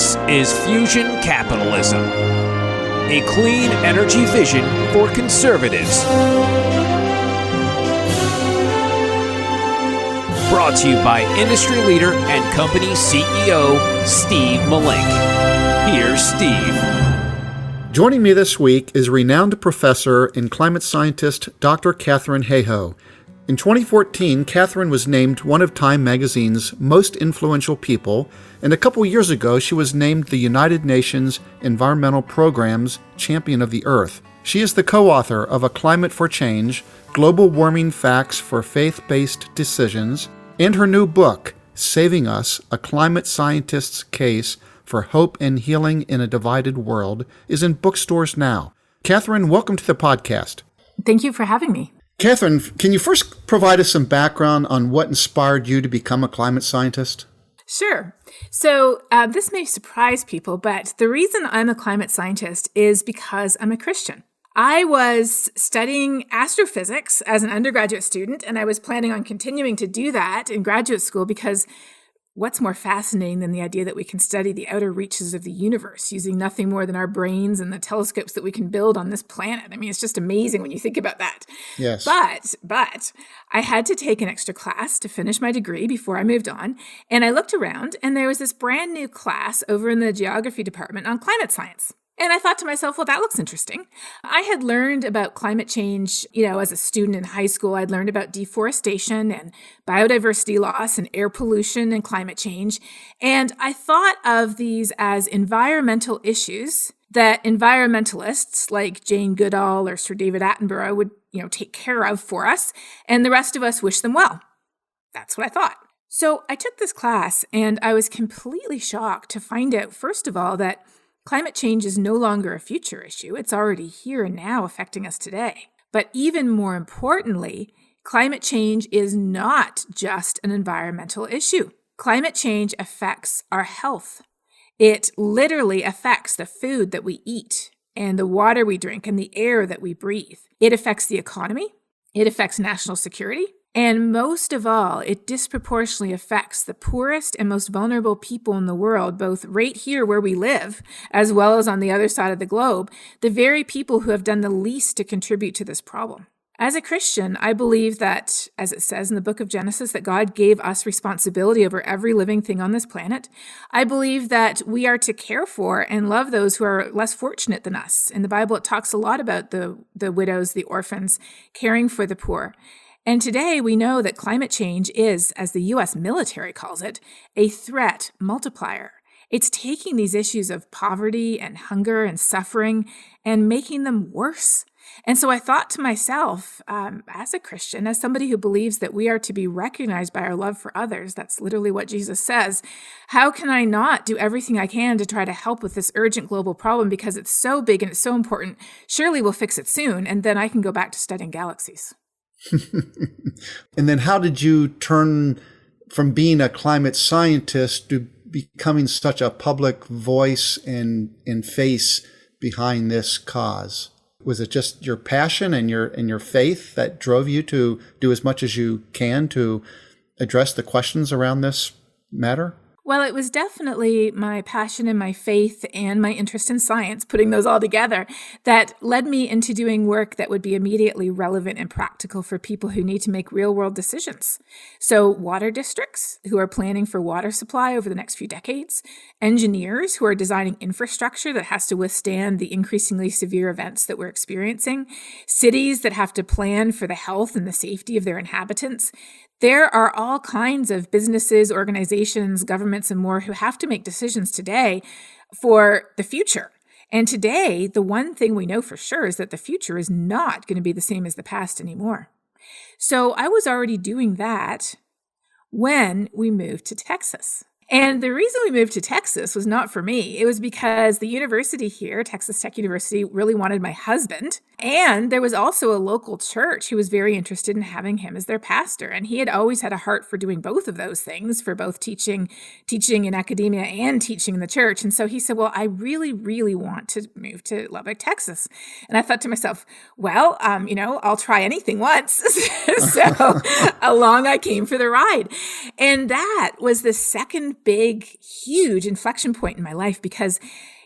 This is Fusion Capitalism, a clean energy vision for conservatives. Brought to you by industry leader and company CEO, Steve Malink. Here's Steve. Joining me this week is renowned professor and climate scientist Dr. Katharine Hayhoe. In 2014, Katharine was named one of Time magazine's most influential people, and a couple years ago she was named the United Nations Environmental Programme's Champion of the Earth. She is the co-author of A Climate for Change, Global Warming Facts for Faith-Based Decisions, and her new book, Saving Us, A Climate Scientist's Case for Hope and Healing in a Divided World, is in bookstores now. Katharine, welcome to the podcast. Thank you for having me. Katharine, can you first provide us some background on what inspired you to become a climate scientist? Sure. So this may surprise people, but the reason I'm a climate scientist is because I'm a Christian. I was studying astrophysics as an undergraduate student, and I was planning on continuing to do that in graduate school because what's more fascinating than the idea that we can study the outer reaches of the universe using nothing more than our brains and the telescopes that we can build on this planet? I mean, it's just amazing when you think about that. Yes. But I had to take an extra class to finish my degree before I moved on. And I looked around and there was this brand new class over in the geography department on climate science. And I thought to myself, well, that looks interesting. I had learned about climate change, as a student in high school. I'd learned about deforestation and biodiversity loss and air pollution and climate change. And I thought of these as environmental issues that environmentalists like Jane Goodall or Sir David Attenborough would, take care of for us. And the rest of us wish them well. That's what I thought. So I took this class and I was completely shocked to find out, first of all, that climate change is no longer a future issue. It's already here and now affecting us today. But even more importantly, climate change is not just an environmental issue. Climate change affects our health. It literally affects the food that we eat and the water we drink and the air that we breathe. It affects the economy. It affects national security. And most of all, it disproportionately affects the poorest and most vulnerable people in the world, both right here where we live, as well as on the other side of the globe, the very people who have done the least to contribute to this problem. As a Christian, I believe that, as it says in the book of Genesis, that God gave us responsibility over every living thing on this planet. I believe that we are to care for and love those who are less fortunate than us. In the Bible, it talks a lot about the widows, the orphans, caring for the poor. And today we know that climate change is, as the U.S. military calls it, a threat multiplier. It's taking these issues of poverty and hunger and suffering and making them worse. And so I thought to myself, as a Christian, as somebody who believes that we are to be recognized by our love for others, that's literally what Jesus says, how can I not do everything I can to try to help with this urgent global problem because it's so big and it's so important? Surely we'll fix it soon, and then I can go back to studying galaxies. And then how did you turn from being a climate scientist to becoming such a public voice and face behind this cause? Was it just your passion and your faith that drove you to do as much as you can to address the questions around this matter? Well, it was definitely my passion and my faith and my interest in science, putting those all together, that led me into doing work that would be immediately relevant and practical for people who need to make real-world decisions. So water districts who are planning for water supply over the next few decades, engineers who are designing infrastructure that has to withstand the increasingly severe events that we're experiencing, cities that have to plan for the health and the safety of their inhabitants. There are all kinds of businesses, organizations, governments, and more who have to make decisions today for the future. And today, the one thing we know for sure is that the future is not going to be the same as the past anymore. So I was already doing that when we moved to Texas. And the reason we moved to Texas was not for me. It was because the university here, Texas Tech University, really wanted my husband. And there was also a local church who was very interested in having him as their pastor. And he had always had a heart for doing both of those things, for both teaching in academia and teaching in the church. And so he said, well, I really, really want to move to Lubbock, Texas. And I thought to myself, well, I'll try anything once. So along I came for the ride. And that was the second big, huge inflection point in my life because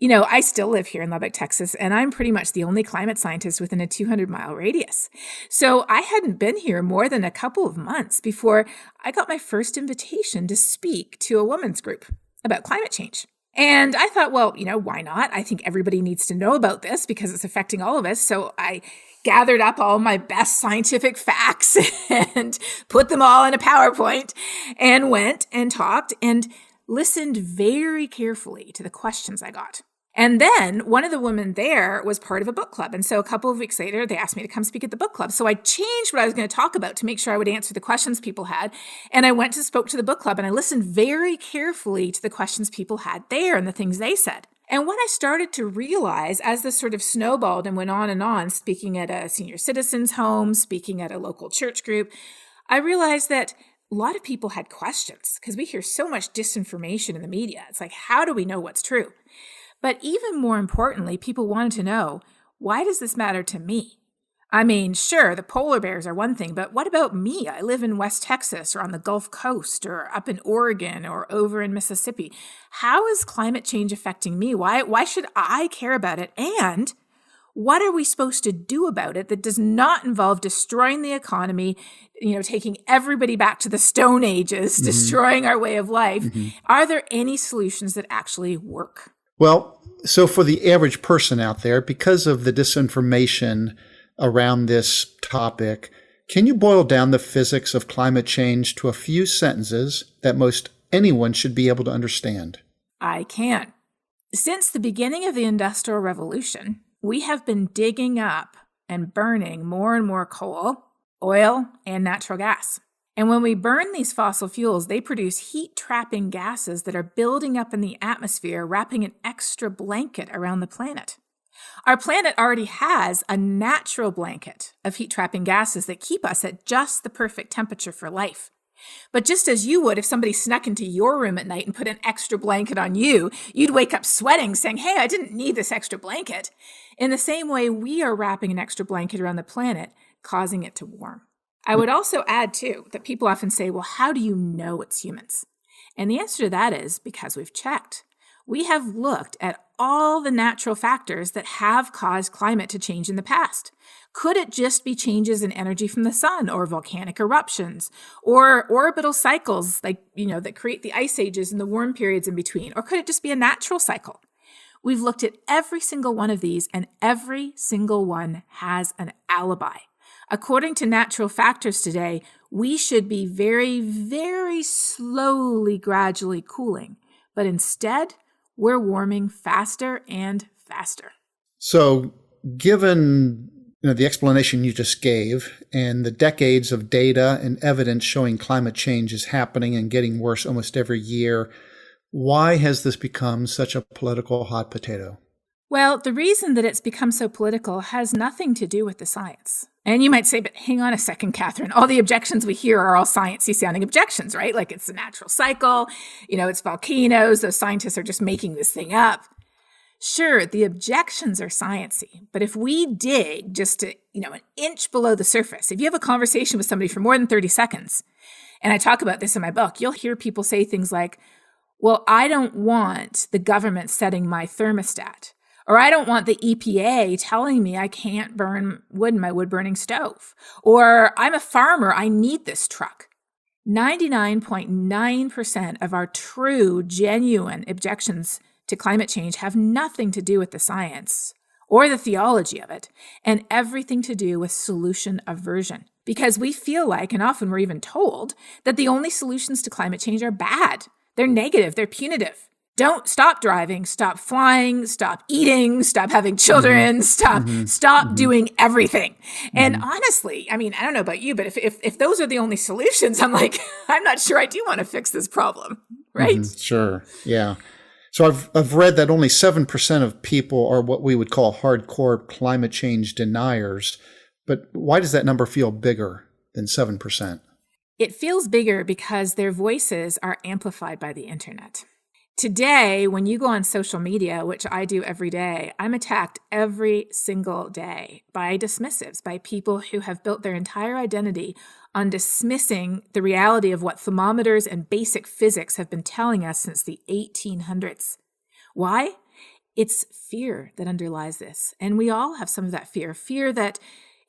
I still live here in Lubbock, Texas, and I'm pretty much the only climate scientist within a 200-mile radius. So I hadn't been here more than a couple of months before I got my first invitation to speak to a women's group about climate change. And I thought, well, why not? I think everybody needs to know about this because it's affecting all of us. So I gathered up all my best scientific facts and put them all in a PowerPoint and went and talked and listened very carefully to the questions I got. And then one of the women there was part of a book club. And so a couple of weeks later, they asked me to come speak at the book club. So I changed what I was going to talk about to make sure I would answer the questions people had. And I went to spoke to the book club and I listened very carefully to the questions people had there and the things they said. And what I started to realize as this sort of snowballed and went on, speaking at a senior citizens home, speaking at a local church group, I realized that a lot of people had questions because we hear so much disinformation in the media. It's like, how do we know what's true? But even more importantly, people wanted to know, why does this matter to me? I mean, sure, the polar bears are one thing, but what about me? I live in West Texas or on the Gulf Coast or up in Oregon or over in Mississippi. How is climate change affecting me? Why should I care about it? And what are we supposed to do about it that does not involve destroying the economy, taking everybody back to the Stone Ages, destroying our way of life? Are there any solutions that actually work? Well, so for the average person out there, because of the disinformation around this topic, can you boil down the physics of climate change to a few sentences that most anyone should be able to understand? I can. Since the beginning of the Industrial Revolution, we have been digging up and burning more and more coal, oil, and natural gas. And when we burn these fossil fuels, they produce heat-trapping gases that are building up in the atmosphere, wrapping an extra blanket around the planet. Our planet already has a natural blanket of heat-trapping gases that keep us at just the perfect temperature for life. But just as you would if somebody snuck into your room at night and put an extra blanket on you, you'd wake up sweating saying, hey, I didn't need this extra blanket. In the same way, we are wrapping an extra blanket around the planet, causing it to warm. I would also add, too, that people often say, well, how do you know it's humans? And the answer to that is because we've checked. We have looked at all the natural factors that have caused climate to change in the past. Could it just be changes in energy from the sun or volcanic eruptions or orbital cycles that create the ice ages and the warm periods in between? Or could it just be a natural cycle? We've looked at every single one of these and every single one has an alibi. According to natural factors today, we should be very, very slowly, gradually cooling. But instead, we're warming faster and faster. So given the explanation you just gave and the decades of data and evidence showing climate change is happening and getting worse almost every year, why has this become such a political hot potato? Well, the reason that it's become so political has nothing to do with the science. And you might say, but hang on a second, Catherine. All the objections we hear are all sciencey sounding objections, right? Like it's a natural cycle, it's volcanoes. Those scientists are just making this thing up. Sure, the objections are sciencey, but if we dig just to, an inch below the surface, if you have a conversation with somebody for more than 30 seconds, and I talk about this in my book, you'll hear people say things like, well, I don't want the government setting my thermostat. Or I don't want the EPA telling me I can't burn wood in my wood-burning stove. Or I'm a farmer, I need this truck. 99.9% of our true, genuine objections to climate change have nothing to do with the science or the theology of it, and everything to do with solution aversion. Because we feel like, and often we're even told, that the only solutions to climate change are bad. They're negative, they're punitive. Don't stop driving, stop flying, stop eating, stop having children, stop doing everything. And honestly, I don't know about you, but if those are the only solutions, I'm like, I'm not sure I do want to fix this problem, right? Sure, yeah. So I've read that only 7% of people are what we would call hardcore climate change deniers. But why does that number feel bigger than 7%? It feels bigger because their voices are amplified by the internet. Today, when you go on social media, which I do every day, I'm attacked every single day by dismissives, by people who have built their entire identity on dismissing the reality of what thermometers and basic physics have been telling us since the 1800s. Why? It's fear that underlies this. And we all have some of that fear that,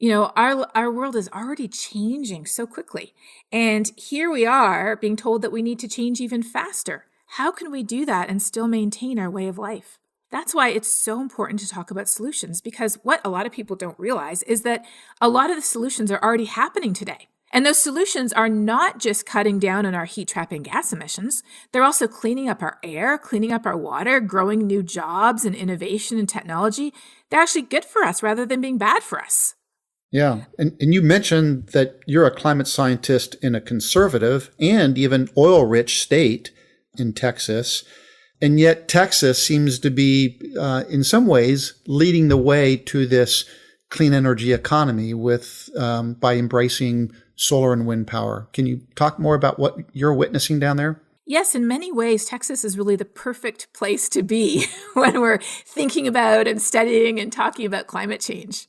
our world is already changing so quickly. And here we are being told that we need to change even faster. How can we do that and still maintain our way of life? That's why it's so important to talk about solutions, because what a lot of people don't realize is that a lot of the solutions are already happening today. And those solutions are not just cutting down on our heat-trapping gas emissions. They're also cleaning up our air, cleaning up our water, growing new jobs and innovation and technology. They're actually good for us rather than being bad for us. Yeah. And you mentioned that you're a climate scientist in a conservative and even oil-rich state in Texas. And yet Texas seems to be, in some ways, leading the way to this clean energy economy by embracing solar and wind power. Can you talk more about what you're witnessing down there? Yes, in many ways, Texas is really the perfect place to be when we're thinking about and studying and talking about climate change.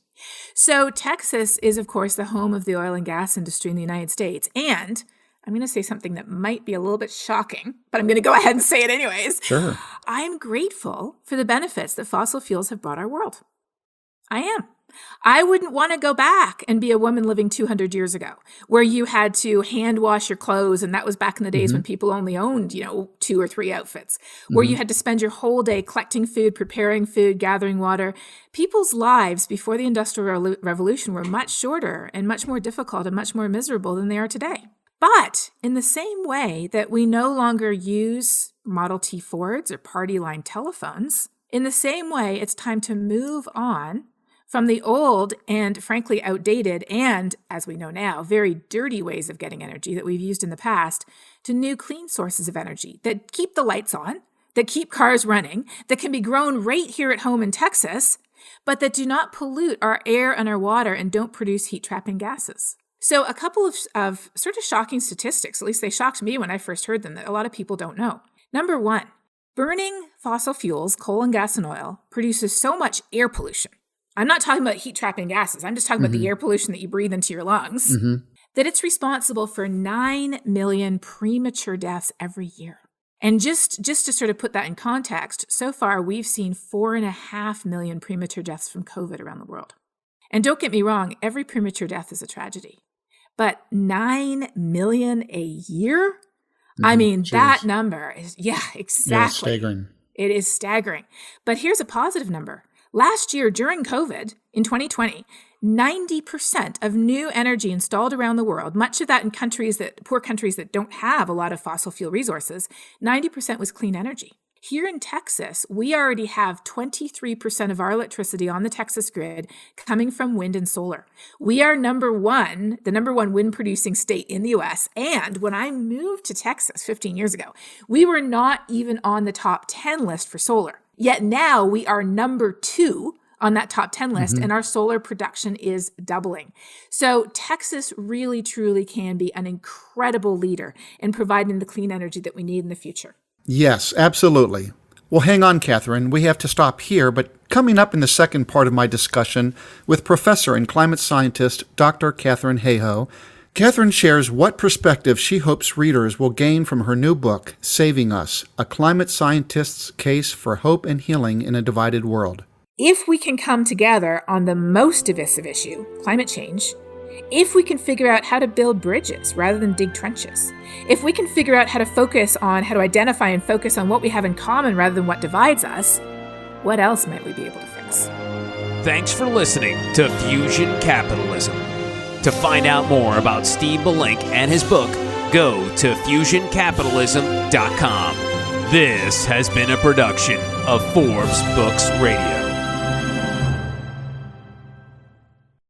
So Texas is, of course, the home of the oil and gas industry in the United States. And I'm going to say something that might be a little bit shocking, but I'm going to go ahead and say it anyways. Sure. I'm grateful for the benefits that fossil fuels have brought our world. I am. I wouldn't want to go back and be a woman living 200 years ago, where you had to hand wash your clothes. And that was back in the days when people only owned, 2 or 3 outfits, where you had to spend your whole day collecting food, preparing food, gathering water. People's lives before the Industrial Revolution were much shorter and much more difficult and much more miserable than they are today. But in the same way that we no longer use Model T Fords or party line telephones, in the same way, it's time to move on from the old and frankly outdated and, as we know now, very dirty ways of getting energy that we've used in the past to new clean sources of energy that keep the lights on, that keep cars running, that can be grown right here at home in Texas, but that do not pollute our air and our water and don't produce heat-trapping gases. So a couple of sort of shocking statistics, at least they shocked me when I first heard them, that a lot of people don't know. Number one, burning fossil fuels, coal and gas and oil, produces so much air pollution. I'm not talking about heat-trapping gases. I'm just talking about the air pollution that you breathe into your lungs, that it's responsible for 9 million premature deaths every year. And just to sort of put that in context, so far we've seen 4.5 million premature deaths from COVID around the world. And don't get me wrong, every premature death is a tragedy. But 9 million a year? I mean, that number is, exactly. Yeah, staggering. It is staggering. But here's a positive number. Last year, during COVID, in 2020, 90% of new energy installed around the world, much of that in poor countries that don't have a lot of fossil fuel resources, 90% was clean energy. Here in Texas, we already have 23% of our electricity on the Texas grid coming from wind and solar. We are the number one wind producing state in the US. And when I moved to Texas 15 years ago, we were not even on the top 10 list for solar. Yet now we are number 2 on that top 10 list, and our solar production is doubling. So Texas really, truly can be an incredible leader in providing the clean energy that we need in the future. Yes, absolutely. Well, hang on, Katharine. We have to stop here, but coming up in the second part of my discussion with professor and climate scientist Dr. Katharine Hayhoe, Katharine shares what perspective she hopes readers will gain from her new book, Saving Us, A Climate Scientist's Case for Hope and Healing in a Divided World. If we can come together on the most divisive issue, climate change, if we can figure out how to build bridges rather than dig trenches, if we can figure out how to identify and focus on what we have in common rather than what divides us, what else might we be able to fix? Thanks for listening to Fusion Capitalism. To find out more about Steve Malink and his book, go to fusioncapitalism.com. This has been a production of Forbes Books Radio.